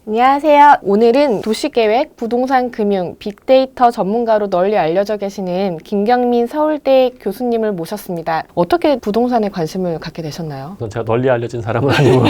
안녕하세요. 오늘은 도시계획, 부동산 금융, 빅데이터 전문가로 널리 알려져 계시는 김경민 서울대 교수님을 모셨습니다. 어떻게 부동산에 관심을 갖게 되셨나요? 제가 널리 알려진 사람은 아니고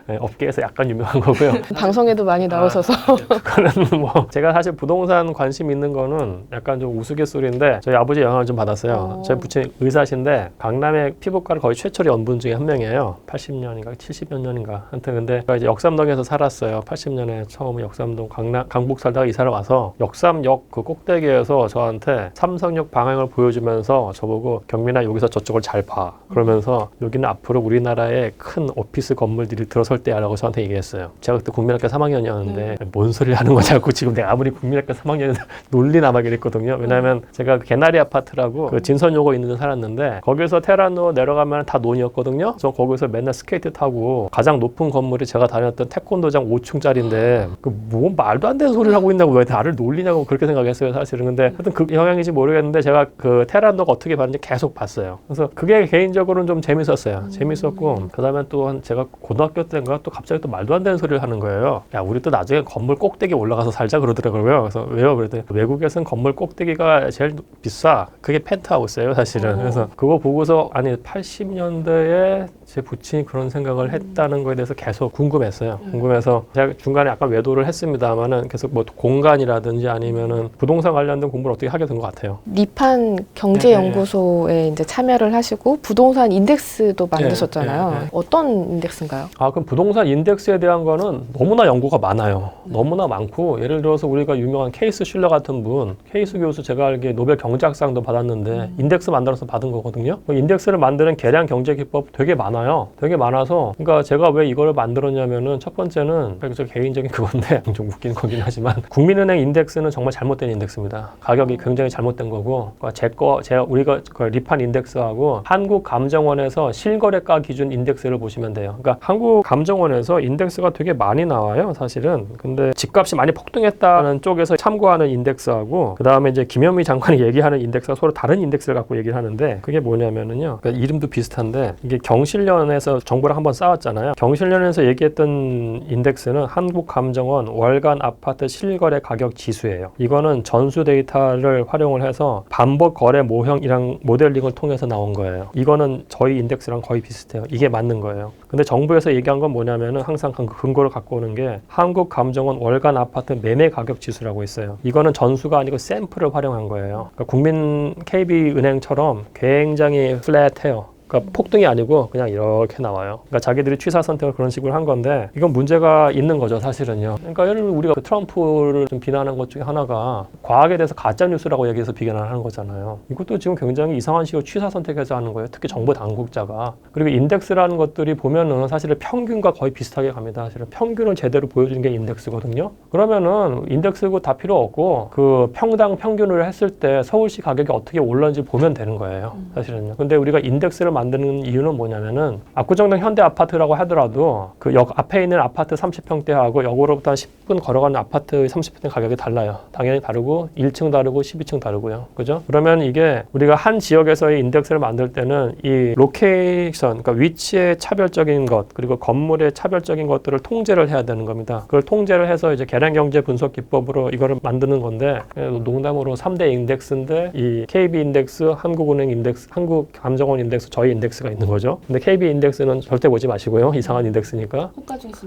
네, 업계에서 약간 유명한 거고요. 방송에도 많이 나오셔서 그거는 뭐 제가 사실 부동산 관심 있는 거는 약간 좀 우스갯소리인데 저희 아버지 영향을 좀 받았어요. 저희 부친이 의사신데 강남의 피부과를 거의 최초로 연 분 중에 한 명이에요. 80년인가 70몇 년인가 하여튼 근데 제가 이제 역삼동에서 살았어요. 80년에 처음 역삼동 강북 살다가 이사를 와서 역삼역 그 꼭대기에서 저한테 삼성역 방향을 보여주면서 저보고 경민아 여기서 저쪽을 잘 봐. 그러면서 여기는 앞으로 우리나라의 큰 오피스 건물들이 들어설 때야 라고 저한테 얘기했어요. 제가 그때 국민학교 3학년이었는데 뭔 소리를 하는 거냐고 지금 내가 아무리 국민학교 3학년인데 논리나 막 이랬거든요. 왜냐하면 제가 개나리 아파트라고 그 진선요고 있는 데 살았는데 거기서 테라노 내려가면 다 논이었거든요. 저 거기서 맨날 스케이트 타고 가장 높은 건물이 제가 다녔던 태권도장 5층짜리인데 그 뭐 말도 안 되는 소리를 하고 있냐고 왜 나를 놀리냐고 그렇게 생각했어요 사실은. 근데 하여튼 그 영향인지 모르겠는데 제가 그 테라노가 어떻게 봤는지 계속 봤어요. 그래서 그게 개인적으로는 좀 재밌었어요. 재밌었고 그 다음에 또 제가 고등학교 때인가 또 갑자기 또 말도 안 되는 소리를 하는 거예요. 야 우리 또 나중에 건물 꼭대기 올라가서 살자 그러더라고요. 그래서 왜요? 그랬더니 외국에서는 건물 꼭대기가 제일 비싸. 그게 펜트하우스예요 사실은. 그래서 그거 보고서 아니 80년대에 제 부친이 그런 생각을 했다는 거에 대해서 계속 궁금했어요. 궁금해서 제가 중간에 약간 외도를 했습니다만은 계속 뭐 공간이라든지 아니면은 부동산 관련된 공부를 어떻게 하게 된 것 같아요. 리판 경제연구소에 이제 참여를 하시고 부동산 인덱스도 만드셨잖아요. 어떤 인덱스인가요? 그럼 부동산 인덱스에 대한 거는 너무나 연구가 많아요. 너무나 많고 예를 들어서 우리가 유명한 케이스 슐러 같은 분, 케이스 교수 제가 알기에 노벨 경제학상도 받았는데 인덱스 만들어서 받은 거거든요. 인덱스를 만드는 계량 경제 기법 되게 많아요. 되게 많아서 그러니까 제가 왜 이걸 만들었냐면은 첫 번째는 저 개인적인 그건데 좀 웃긴 거긴 하지만 국민은행 인덱스는 정말 잘못된 인덱스입니다. 가격이 굉장히 잘못된 거고 우리가 그 리판 인덱스하고 한국감정원에서 실거래가 기준 인덱스를 보시면 돼요. 그러니까 한국감정원에서 인덱스가 되게 많이 나와요 사실은. 근데 집값이 많이 폭등했다는 쪽에서 참고하는 인덱스하고 그 다음에 이제 김현미 장관이 얘기하는 인덱스가 서로 다른 인덱스를 갖고 얘기를 하는데 그게 뭐냐면은요. 그러니까 이름도 비슷한데 이게 경실련에서 정부랑 한번 싸웠잖아요. 경실련에서 얘기했던 인덱스는 한국감정원 월간 아파트 실거래 가격 지수예요. 이거는 전수 데이터를 활용을 해서 반복 거래 모형이랑 모델링을 통해서 나온 거예요. 이거는 저희 인덱스랑 거의 비슷해요. 이게 맞는 거예요. 근데 정부에서 얘기한 건 뭐냐면은 항상 그 근거를 갖고 오는 게 한국감정원 월간 아파트 매매 가격 지수라고 있어요. 이거는 전수가 아니고 샘플을 활용한 거예요. 그러니까 국민 KB은행처럼 굉장히 플랫해요. 그러니까 폭등이 아니고 그냥 이렇게 나와요. 그러니까 자기들이 취사 선택을 그런 식으로 한 건데 이건 문제가 있는 거죠 사실은요. 그러니까 예를 들면 우리가 그 트럼프를 좀 비난한 것 중에 하나가 과학에 대해서 가짜 뉴스라고 얘기해서 비난을 하는 거잖아요. 이것도 지금 굉장히 이상한 식으로 취사 선택해서 하는 거예요. 특히 정부 당국자가. 그리고 인덱스라는 것들이 보면은 사실은 평균과 거의 비슷하게 갑니다. 사실은 평균을 제대로 보여주는 게 인덱스거든요. 그러면은 인덱스고 다 필요 없고 그 평당 평균을 했을 때 서울시 가격이 어떻게 올랐는지 보면 되는 거예요. 사실은요. 근데 우리가 인덱스를 만드는 이유는 뭐냐면은 압구정동 현대 아파트라고 하더라도 그 역 앞에 있는 아파트 30평대하고 역으로부터 한 10분 걸어가는 아파트 30평대 가격이 달라요. 당연히 다르고 1층 다르고 12층 다르고요. 그죠? 그러면 이게 우리가 한 지역에서의 인덱스를 만들 때는 이 로케이션, 그러니까 위치의 차별적인 것 그리고 건물의 차별적인 것들을 통제를 해야 되는 겁니다. 그걸 통제를 해서 이제 계량경제 분석 기법으로 이거를 만드는 건데 농담으로 3대 인덱스인데 이 KB 인덱스, 한국은행 인덱스, 한국감정원 인덱스, 저희 인덱스가 있는 거죠. 근데 KB 인덱스는 절대 보지 마시고요. 이상한 인덱스니까.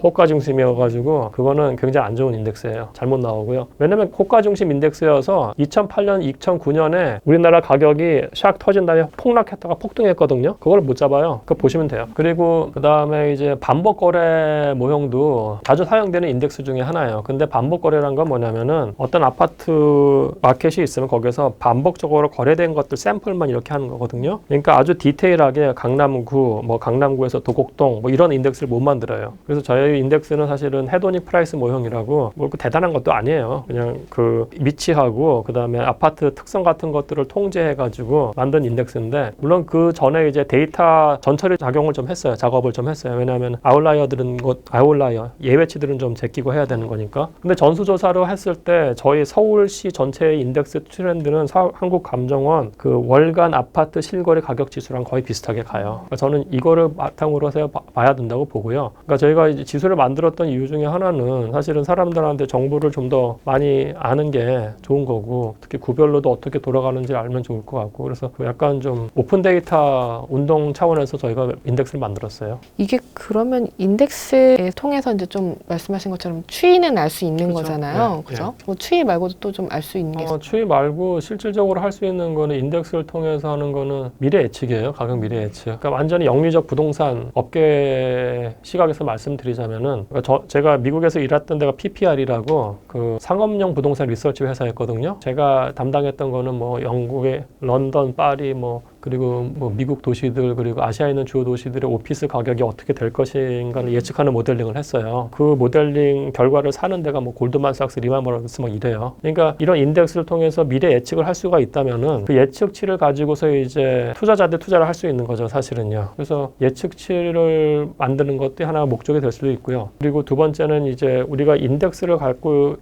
호가 중심이어가지고 그거는 굉장히 안 좋은 인덱스예요. 잘못 나오고요. 왜냐면 호가 중심 인덱스여서 2008년, 2009년에 우리나라 가격이 샥 터진 다음에 폭락했다가 폭등했거든요. 그걸 못 잡아요. 그거 보시면 돼요. 그리고 그 다음에 이제 반복 거래 모형도 자주 사용되는 인덱스 중에 하나예요. 근데 반복 거래란 건 뭐냐면은 어떤 아파트 마켓이 있으면 거기서 반복적으로 거래된 것들 샘플만 이렇게 하는 거거든요. 그러니까 아주 디테일하게 강남구, 뭐 강남구에서 도곡동 뭐 이런 인덱스를 못 만들어요. 그래서 저희 인덱스는 사실은 헤도닉 프라이스 모형이라고 뭐 그 대단한 것도 아니에요. 그냥 그 위치하고 그 다음에 아파트 특성 같은 것들을 통제해가지고 만든 인덱스인데 물론 그 전에 이제 데이터 전처리 작업을 좀 했어요. 왜냐하면 아웃라이어 예외치들은 좀 제끼고 해야 되는 거니까. 근데 전수조사로 했을 때 저희 서울시 전체의 인덱스 트렌드는 한국감정원 그 월간 아파트 실거래 가격 지수랑 거의 비슷해요. 비슷하게 가요. 그러니까 저는 이거를 바탕으로 해서 봐야 된다고 보고요. 그러니까 저희가 이제 지수를 만들었던 이유 중에 하나는 사실은 사람들한테 정보를 좀 더 많이 아는 게 좋은 거고, 특히 구별로도 어떻게 돌아가는지 알면 좋을 것 같고, 그래서 약간 좀 오픈 데이터 운동 차원에서 저희가 인덱스를 만들었어요. 이게 그러면 인덱스를 통해서 이제 좀 말씀하신 것처럼 추이는 알 수 있는 그렇죠. 거잖아요. 네, 그죠? 뭐 추이 말고도 또 좀 알 수 있는 게 추이 말고 실질적으로 할 수 있는 거는 인덱스를 통해서 하는 거는 미래 예측이에요. 가격 미래 예측. 그러니까 완전히 영리적 부동산 업계 시각에서 말씀드리자면은, 그러니까 제가 미국에서 일했던 데가 PPR이라고 그 상업용 부동산 리서치 회사였거든요. 제가 담당했던 거는 뭐 영국의 런던, 파리, 그리고 미국 도시들, 그리고 아시아에 있는 주요 도시들의 오피스 가격이 어떻게 될 것인가를 예측하는 모델링을 했어요. 그 모델링 결과를 사는 데가 골드만삭스, 리만브라더스 이래요. 그러니까 이런 인덱스를 통해서 미래 예측을 할 수가 있다면은 그 예측치를 가지고서 이제 투자자들 투자를 할 수 있는 거죠, 사실은요. 그래서 예측치를 만드는 것도 하나의 목적이 될 수도 있고요. 그리고 두 번째는 이제 우리가 인덱스를 갖고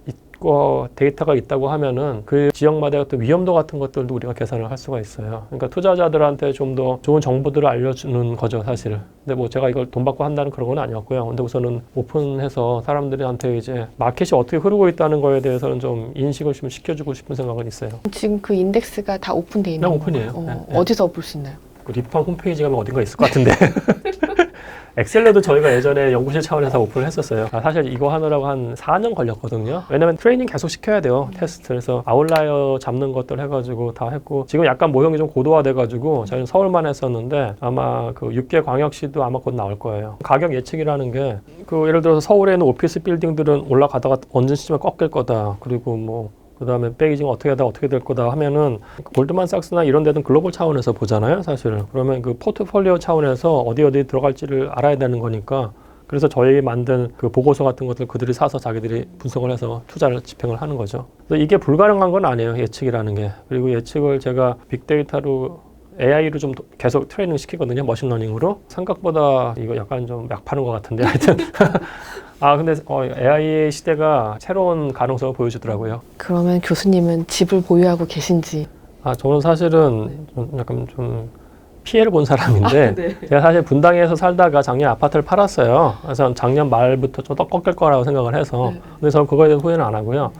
데이터가 있다고 하면은 그 지역마다 어떤 위험도 같은 것들도 우리가 계산을 할 수가 있어요. 그러니까 투자자들한테 좀 더 좋은 정보들을 알려주는 거죠, 사실. 근데 제가 이걸 돈 받고 한다는 그런 건 아니었고요. 근데 우선은 오픈해서 사람들한테 이제 마켓이 어떻게 흐르고 있다는 거에 대해서는 좀 인식을 좀 시켜주고 싶은 생각은 있어요. 지금 그 인덱스가 다 오픈돼 있는 그냥 거예요? 오픈이에요. 네. 어디서 볼 수 있나요? 그 리펀 홈페이지 가면 어딘가 있을 것 같은데. 엑셀러도 저희가 예전에 연구실 차원에서 오픈을 했었어요. 사실 이거 하느라고 한 4년 걸렸거든요. 왜냐면 트레이닝 계속 시켜야 돼요. 테스트. 그래서 아웃라이어 잡는 것들 해가지고 다 했고, 지금 약간 모형이 좀 고도화돼가지고 저희는 서울만 했었는데 아마 그 6개 광역시도 아마 곧 나올 거예요. 가격 예측이라는 게 예를 들어서 서울에 있는 오피스 빌딩들은 올라가다가 어느 시점에 꺾일 거다. 그리고 그 다음에 베이징 어떻게 하다 어떻게 될 거다 하면은 골드만삭스나 이런 데는 글로벌 차원에서 보잖아요, 사실. 그러면 그 포트폴리오 차원에서 어디 들어갈지를 알아야 되는 거니까, 그래서 저희 만든 그 보고서 같은 것들 그들이 사서 자기들이 분석을 해서 투자를 집행을 하는 거죠. 그래서 이게 불가능한 건 아니에요, 예측이라는 게. 그리고 예측을 제가 빅데이터로 AI로 좀 계속 트레이닝 시키거든요, 머신러닝으로. 생각보다 이거 약간 좀 약 파는 것 같은데, 하여튼. 근데 AI 시대가 새로운 가능성을 보여주더라고요. 그러면 교수님은 집을 보유하고 계신지? 저는 사실은 약간 좀 피해를 본 사람인데, 네. 제가 사실 분당에서 살다가 작년 아파트를 팔았어요. 그래서 작년 말부터 좀 더 꺾일 거라고 생각을 해서. 근데 저는 그거에 대해서 후회는 안 하고요.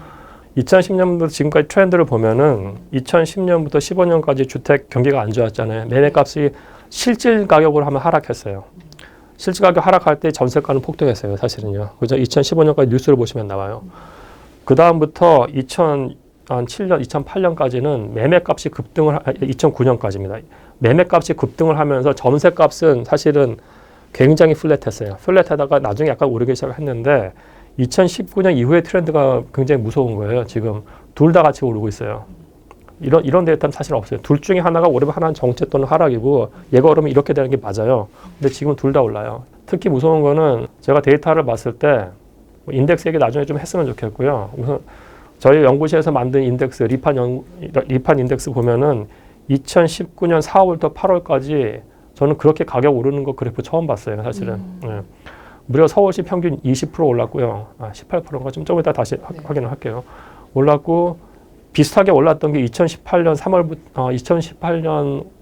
2010년부터 지금까지 트렌드를 보면은 2010년부터 15년까지 주택 경기가 안 좋았잖아요. 매매값이 실질 가격으로 하면 하락했어요. 실질 가격 하락할 때 전세가는 폭등했어요, 사실은요. 그죠? 2015년까지 뉴스를 보시면 나와요. 그 다음부터 2007년, 2008년까지는 매매값이 2009년까지입니다. 매매값이 급등을 하면서 전세값은 사실은 굉장히 플랫했어요. 플랫하다가 나중에 약간 오르기 시작했는데 2019년 이후의 트렌드가 굉장히 무서운 거예요. 지금 둘 다 같이 오르고 있어요. 이런 데이터는 사실 없어요. 둘 중에 하나가 오르면 하나는 정체 또는 하락이고, 얘가 오르면 이렇게 되는 게 맞아요. 근데 지금 둘 다 올라요. 특히 무서운 거는 제가 데이터를 봤을 때 인덱스 얘기 나중에 좀 했으면 좋겠고요. 우선 저희 연구실에서 만든 인덱스, 리판 인덱스 보면은 2019년 4월부터 8월까지 저는 그렇게 가격 오르는 거 그래프 처음 봤어요, 사실은. 네. 무려 서울시 평균 20% 올랐고요. 18%인가 좀 이따 다시 확인을 할게요. 올랐고, 비슷하게 올랐던 게 2018년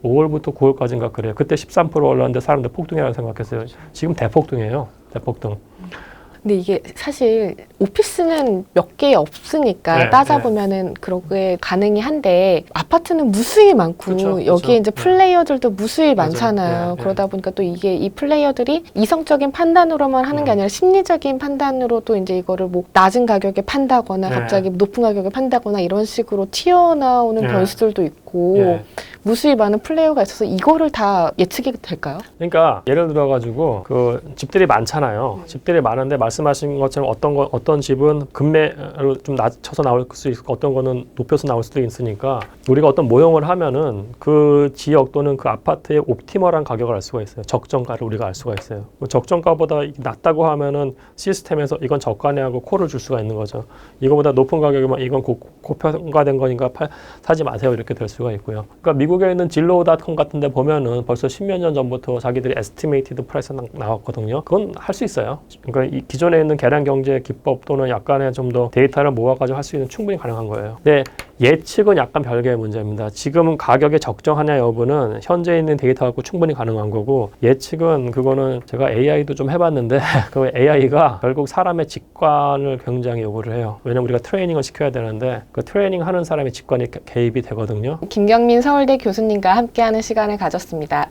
5월부터 9월까지인가 그래요. 그때 13% 올랐는데 사람들 폭등이라고 생각했어요. 지금 대폭등이에요. 대폭등. 근데 이게 사실 오피스는 몇 개 없으니까 네, 따져보면은 그렇게 가능이 한데, 아파트는 무수히 많고, 그쵸, 여기에 이제 네. 플레이어들도 무수히 맞아요. 많잖아요. 네, 그러다 보니까 또 이 플레이어들이 이성적인 판단으로만 하는 게 아니라 심리적인 판단으로도 이제 이거를 낮은 가격에 판다거나 네. 갑자기 높은 가격에 판다거나 이런 식으로 튀어나오는 네. 변수들도 있고, 예. 무수히 많은 플레이어가 있어서 이거를 다 예측이 될까요? 그러니까 예를 들어가지고 그 집들이 많잖아요. 집들이 많은데 말씀하신 것처럼 어떤 집은 금매로 좀 낮춰서 나올 수 있고, 어떤 거는 높여서 나올 수도 있으니까 우리가 어떤 모형을 하면은 그 지역 또는 그 아파트의 옵티멀한 가격을 알 수가 있어요. 적정가를 우리가 알 수가 있어요. 적정가보다 낮다고 하면은 시스템에서 이건 저가네 하고 콜을 줄 수가 있는 거죠. 이거보다 높은 가격이면 이건 고평가된 거니까 사지 마세요, 이렇게 될 수가 있고요. 그러니까 미국에 있는 진로우닷컴 같은 데 보면은 벌써 10몇 년 전부터 자기들이 에스티메이티드 프라이스 나왔거든요. 그건 할 수 있어요. 그러니까 이 기존에 있는 계량 경제 기법 또는 약간의 좀 더 데이터를 모아가지고 할 수 있는 충분히 가능한 거예요. 근데 예측은 약간 별개의 문제입니다. 지금은 가격의 적정하냐 여부는 현재 있는 데이터 갖고 충분히 가능한 거고, 예측은 그거는 제가 AI도 좀 해봤는데 그 AI가 결국 사람의 직관을 굉장히 요구를 해요. 왜냐면 우리가 트레이닝을 시켜야 되는데 그 트레이닝 하는 사람의 직관이 개입이 되거든요. 김경민 서울대 교수님과 함께하는 시간을 가졌습니다.